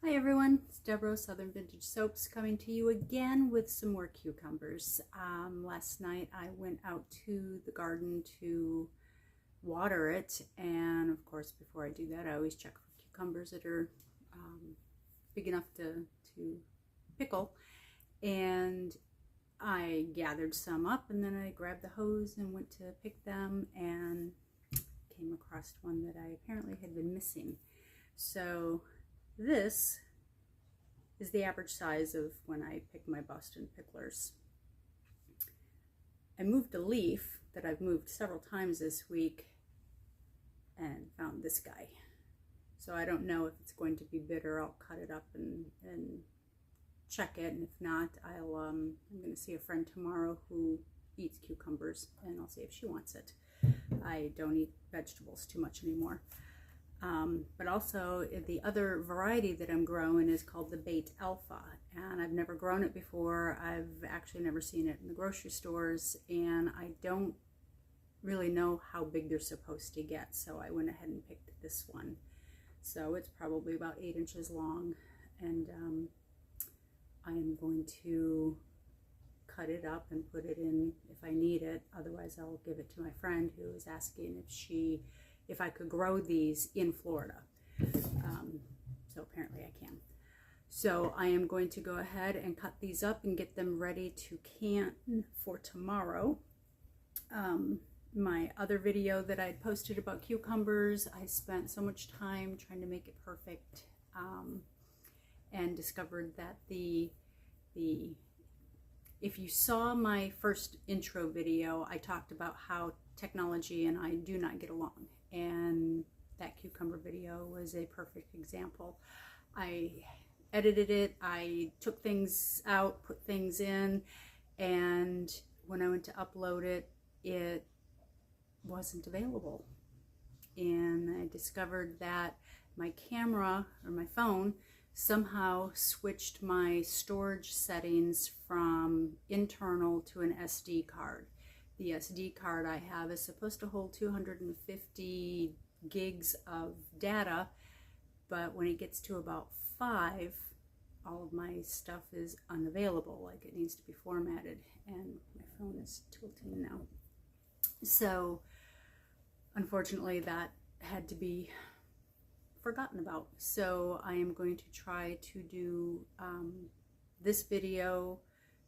Hi everyone, it's Deborah, Southern Vintage Soaps, coming to you again with some more cucumbers. Last night I went out to the garden to water it, and of course before I do that I always check for cucumbers that are big enough to pickle, and I gathered some up and then I grabbed the hose and went to pick them and came across one that I apparently had been missing. So this is the average size of when I pick my Boston picklers. I moved a leaf that I've moved several times this week and found this guy. So I don't know if it's going to be bitter. I'll cut it up and check it, and if not, I'm going to see a friend tomorrow who eats cucumbers, and I'll see if she wants it. I don't eat vegetables too much anymore. But also the other variety that I'm growing is called the Bait Alpha, and I've never grown it before. I've actually never seen it in the grocery stores, and I don't really know how big they're supposed to get, so I went ahead and picked this one. So it's probably about 8 inches long, and I am going to cut it up and put it in if I need it. Otherwise I'll give it to my friend who is asking if I could grow these in Florida. So apparently I can. So I am going to go ahead and cut these up and get them ready to can for tomorrow. My other video that I posted about cucumbers, I spent so much time trying to make it perfect, and discovered that if you saw my first intro video, I talked about how technology and I do not get along, and that cucumber video was a perfect example. I edited it, I took things out, put things in, and when I went to upload it, it wasn't available. And I discovered that my camera, or my phone, somehow switched my storage settings from internal to an SD card. The SD card I have is supposed to hold 250 gigs of data, but when it gets to about 5, all of my stuff is unavailable, like it needs to be formatted, and my phone is tilting now. So unfortunately that had to be forgotten about. So I am going to try to do this video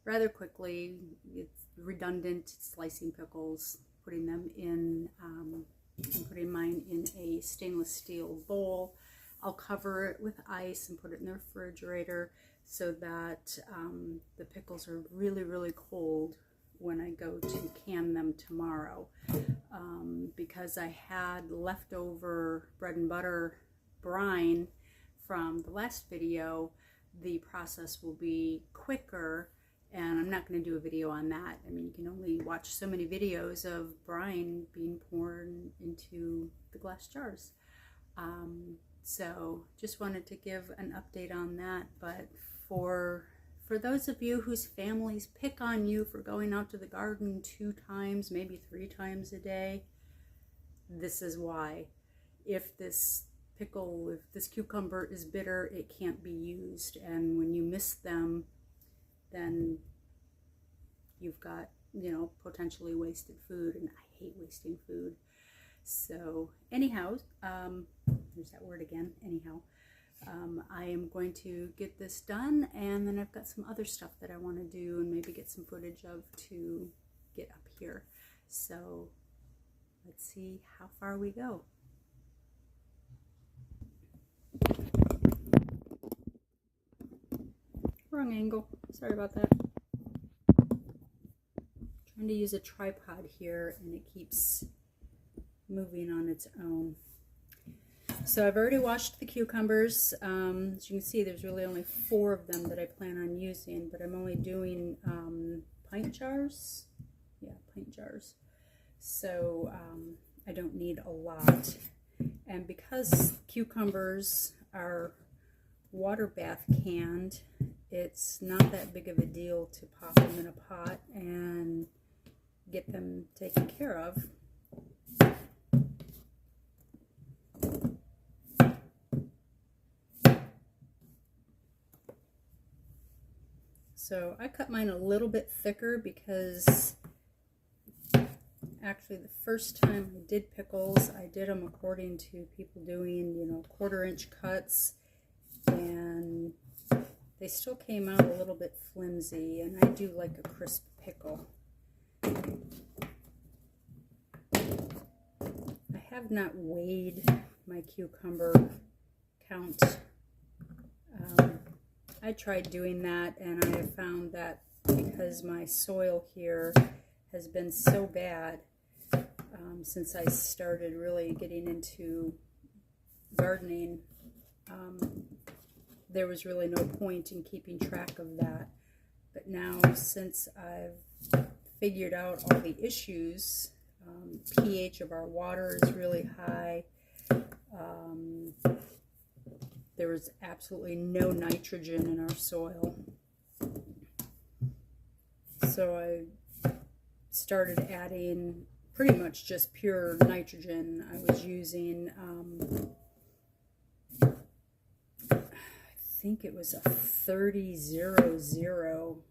rather quickly. It's redundant, slicing pickles, putting them in, I'm putting mine in a stainless steel bowl. I'll cover it with ice and put it in the refrigerator so that the pickles are really, really cold when I go to can them tomorrow. Because I had leftover bread and butter brine from the last video, the process will be quicker, and I'm not going to do a video on that. I mean, you can only watch so many videos of brine being poured into the glass jars. So just wanted to give an update on that. But for those of you whose families pick on you for going out to the garden 2 times, maybe 3 times a day, this is why. If this cucumber is bitter, it can't be used, and when you miss them, then you've got, potentially wasted food, and I hate wasting food. So anyhow, there's that word again, anyhow. I am going to get this done, and then I've got some other stuff that I want to do and maybe get some footage of to get up here. So let's see how far we go. Wrong angle, sorry about that. Trying to use a tripod here and it keeps moving on its own. So I've already washed the cucumbers. As you can see, there's really only 4 of them that I plan on using, but I'm only doing pint jars. Yeah, pint jars. So I don't need a lot. And because cucumbers are water bath canned, it's not that big of a deal to pop them in a pot and get them taken care of. So I cut mine a little bit thicker because actually the first time I did pickles, I did them according to people doing, you know, 1/4-inch cuts, and they still came out a little bit flimsy, and I do like a crisp pickle. I have not weighed my cucumber count. I tried doing that, and I have found that because my soil here has been so bad since I started really getting into gardening, there was really no point in keeping track of that. But now, since I've figured out all the issues, pH of our water is really high. There was absolutely no nitrogen in our soil. So I started adding pretty much just pure nitrogen. I was using, I think it was a 30-00,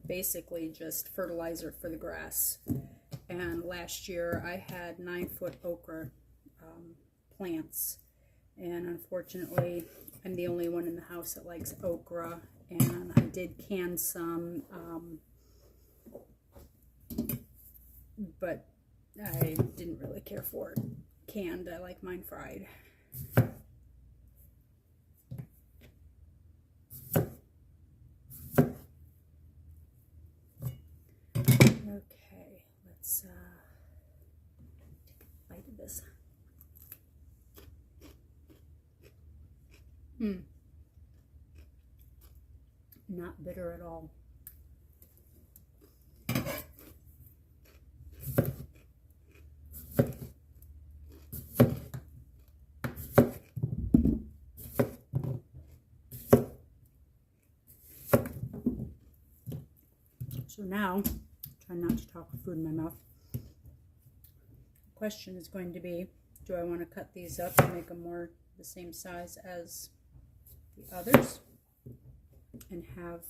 basically just fertilizer for the grass. And last year I had 9-foot okra plants. And unfortunately, I'm the only one in the house that likes okra. And I did can some, but I didn't really care for it canned. I like mine fried. Okay, let's take a bite of this. Not bitter at all. So now, try not to talk with food in my mouth. The question is going to be, do I want to cut these up and make them more the same size as the others and have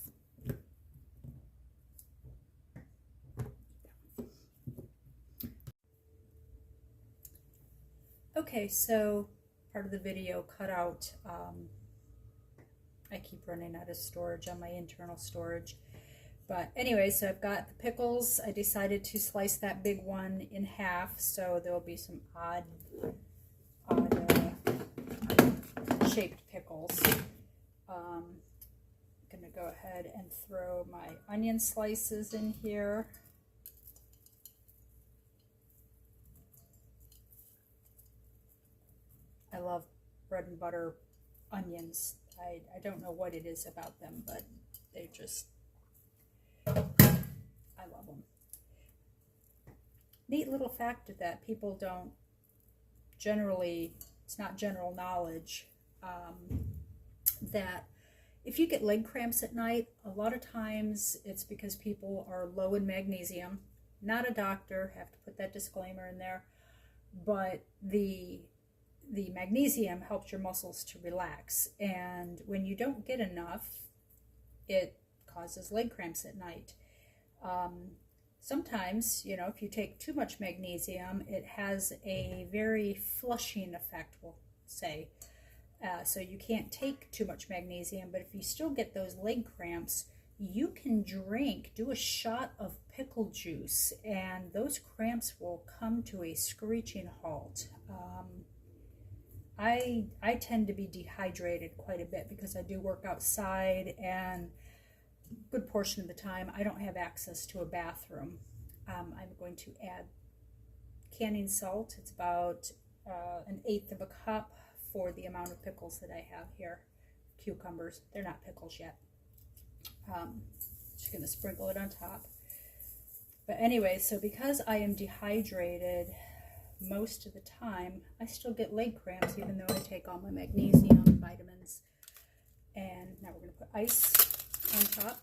okay, so part of the video cut out. I keep running out of storage on my internal storage, but anyway, so I've got the pickles. I decided to slice that big one in half, so there'll be some odd shaped pickles. I'm gonna go ahead and throw my onion slices in here. I love bread and butter onions. I don't know what it is about them, but they just, I love them. Neat little fact that people don't generally, it's not general knowledge, that if you get leg cramps at night, a lot of times it's because people are low in magnesium. Not a doctor, have to put that disclaimer in there, but the magnesium helps your muscles to relax, and when you don't get enough, it causes leg cramps at night. Sometimes, you know, if you take too much magnesium, it has a very flushing effect, we'll say. So you can't take too much magnesium, but if you still get those leg cramps, you can do a shot of pickle juice, and those cramps will come to a screeching halt. I tend to be dehydrated quite a bit because I do work outside, and a good portion of the time I don't have access to a bathroom. I'm going to add canning salt. It's about 1/8 of a cup for the amount of pickles that I have here. Cucumbers, they're not pickles yet. Just gonna sprinkle it on top. But anyway, so because I am dehydrated most of the time, I still get leg cramps even though I take all my magnesium vitamins. And now we're going to put ice on top.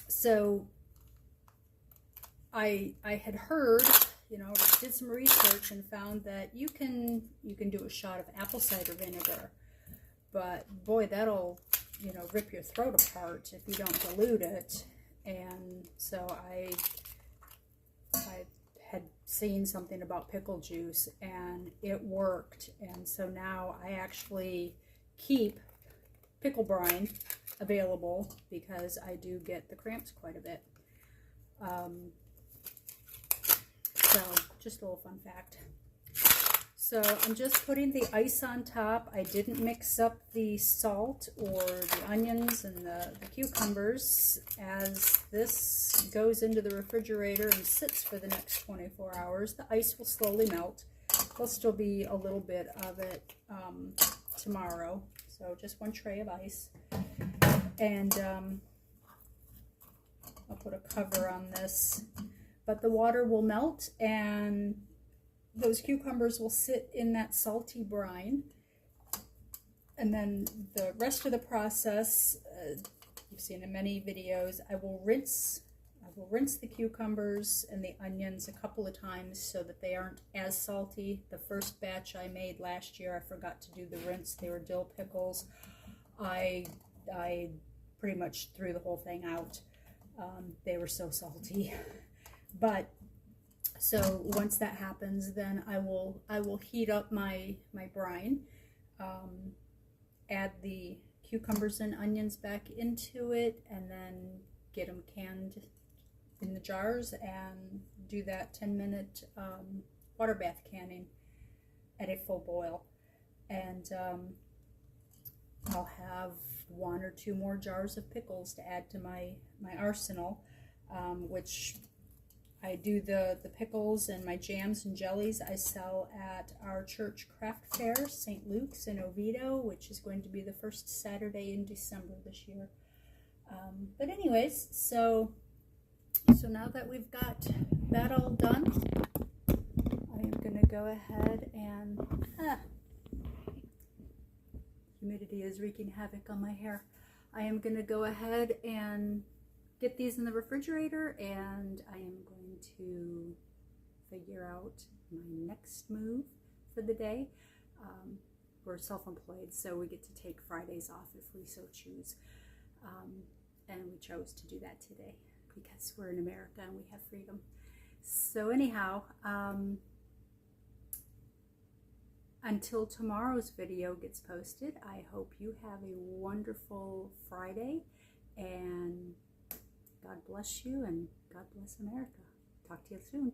So I had heard, you know, did some research and found that you can do a shot of apple cider vinegar, but boy, that'll you know, rip your throat apart if you don't dilute it. And so I had seen something about pickle juice and it worked. And so now I actually keep pickle brine available because I do get the cramps quite a bit. So just a little fun fact. So I'm just putting the ice on top. I didn't mix up the salt or the onions and the cucumbers. As this goes into the refrigerator and sits for the next 24 hours, the ice will slowly melt. There'll still be a little bit of it tomorrow. So just one tray of ice. And I'll put a cover on this. But the water will melt and those cucumbers will sit in that salty brine. And then the rest of the process, you've seen in many videos, I will rinse the cucumbers and the onions a couple of times so that they aren't as salty. The first batch I made last year, I forgot to do the rinse. They were dill pickles. I pretty much threw the whole thing out. They were so salty. But so once that happens, then I will heat up my brine, add the cucumbers and onions back into it, and then get them canned in the jars and do that 10-minute water bath canning at a full boil. And I'll have 1 or 2 more jars of pickles to add to my arsenal, which I do the pickles and my jams and jellies I sell at our church craft fair, St. Luke's in Oviedo, which is going to be the first Saturday in December this year. But anyways, so now that we've got that all done, I am going to go ahead and humidity is wreaking havoc on my hair. I am going to go ahead and get these in the refrigerator, and I am going to figure out my next move for the day. We're self-employed, so we get to take Fridays off if we so choose. And we chose to do that today because we're in America and we have freedom. So anyhow, until tomorrow's video gets posted, I hope you have a wonderful Friday, and God bless you and God bless America. Talk to you soon.